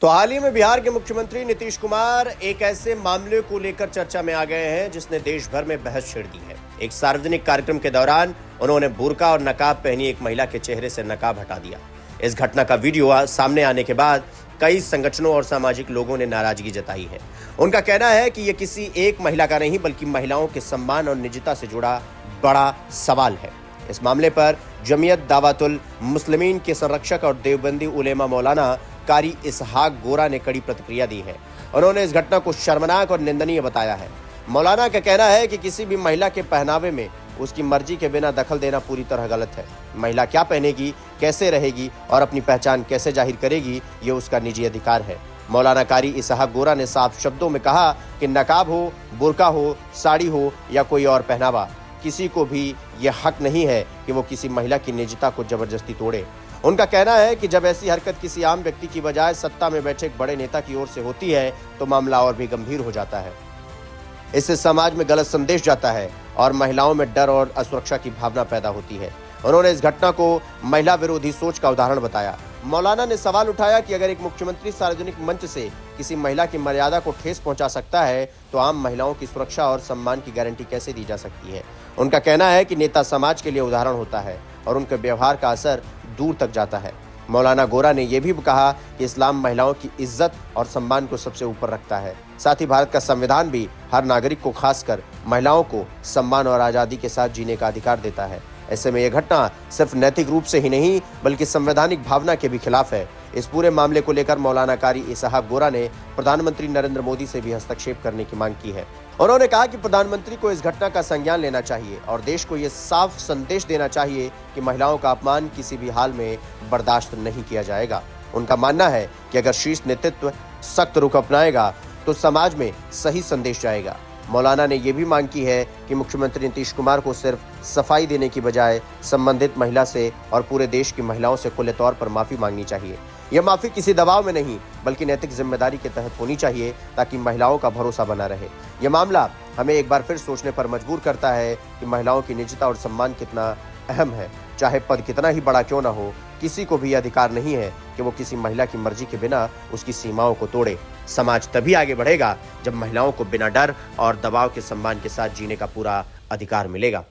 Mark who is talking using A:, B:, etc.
A: तो हाल ही में बिहार के मुख्यमंत्री नीतीश कुमार एक ऐसे मामले को लेकर चर्चा में आ गए हैं जिसने देश भर में बहस छेड़ दी है। एक सार्वजनिक कार्यक्रम के दौरान उन्होंने बुर्का और नकाब पहनी एक महिला के चेहरे से नकाब हटा दिया। इस घटना का वीडियो सामने आने के बाद कई संगठनों और सामाजिक लोगों ने नाराजगी जताई है। उनका कहना है कि यह किसी एक महिला का नहीं बल्कि महिलाओं के सम्मान और निजता से जुड़ा बड़ा सवाल है। इस मामले पर जमीयत दावतुल मुस्लिमीन के संरक्षक और देवबंदी उलेमा मौलाना कारी इसहाक गोरा ने कड़ी प्रतिक्रिया दी है। उन्होंने इस घटना को शर्मनाक और निंदनीय बताया है। मौलाना का कहना है कि किसी भी महिला के पहनावे में उसकी मर्जी के बिना दखल देना पूरी तरह गलत है। महिला क्या पहनेगी, कैसे रहेगी और अपनी पहचान कैसे जाहिर करेगी, ये उसका निजी अधिकार है। मौलाना कारी इसहाक गोरा ने साफ शब्दों में कहा कि नकाब हो, बुर्का हो, साड़ी हो या कोई और पहनावा, किसी को भी यह हक नहीं है कि वो किसी महिला की निजता को जबरदस्ती तोड़े। उनका कहना है कि जब ऐसी हरकत किसी आम व्यक्ति की बजाय सत्ता में बैठे एक बड़े नेता की ओर से होती है तो मामला और भी गंभीर हो जाता है। इससे समाज में गलत संदेश जाता है और महिलाओं में डर और असुरक्षा की भावना पैदा होती है। उन्होंने इस घटना को महिला विरोधी सोच का उदाहरण बताया। मौलाना ने सवाल उठाया कि अगर एक मुख्यमंत्री सार्वजनिक मंच से किसी महिला की मर्यादा को ठेस पहुंचा सकता है तो आम महिलाओं की सुरक्षा और सम्मान की गारंटी कैसे दी जा सकती है। उनका कहना है कि नेता समाज के लिए उदाहरण होता है और उनके व्यवहार का असर दूर तक जाता है। मौलाना गोरा ने यह भी कहा कि इस्लाम महिलाओं की इज्जत और सम्मान को सबसे ऊपर रखता है। साथ ही भारत का संविधान भी हर नागरिक को, खासकर महिलाओं को, सम्मान और आज़ादी के साथ जीने का अधिकार देता है। ऐसे में यह घटना सिर्फ नैतिक रूप से ही नहीं बल्कि संवैधानिक भावना के भी खिलाफ है। इस पूरे मामले को लेकर मौलाना कारी इसहाक गोरा ने प्रधानमंत्री नरेंद्र मोदी से भी हस्तक्षेप करने की मांग की है। उन्होंने कहा कि प्रधानमंत्री को इस घटना का संज्ञान लेना चाहिए और देश को यह साफ संदेश देना चाहिए कि महिलाओं का अपमान किसी भी हाल में बर्दाश्त नहीं किया जाएगा। उनका मानना है कि अगर शीर्ष नेतृत्व सख्त रुख अपनाएगा तो समाज में सही संदेश जाएगा। मौलाना ने यह भी मांग की है कि मुख्यमंत्री नीतीश कुमार को सिर्फ सफाई देने की बजाय संबंधित महिला से और पूरे देश की महिलाओं से खुले तौर पर माफी मांगनी चाहिए। यह माफी किसी दबाव में नहीं बल्कि नैतिक जिम्मेदारी के तहत होनी चाहिए ताकि महिलाओं का भरोसा बना रहे। यह मामला हमें एक बार फिर सोचने पर मजबूर करता है कि महिलाओं की निजता और सम्मान कितना अहम है। चाहे पद कितना ही बड़ा क्यों न हो, किसी को भी अधिकार नहीं है कि वो किसी महिला की मर्जी के बिना उसकी सीमाओं को तोड़े। समाज तभी आगे बढ़ेगा जब महिलाओं को बिना डर और दबाव के सम्मान के साथ जीने का पूरा अधिकार मिलेगा।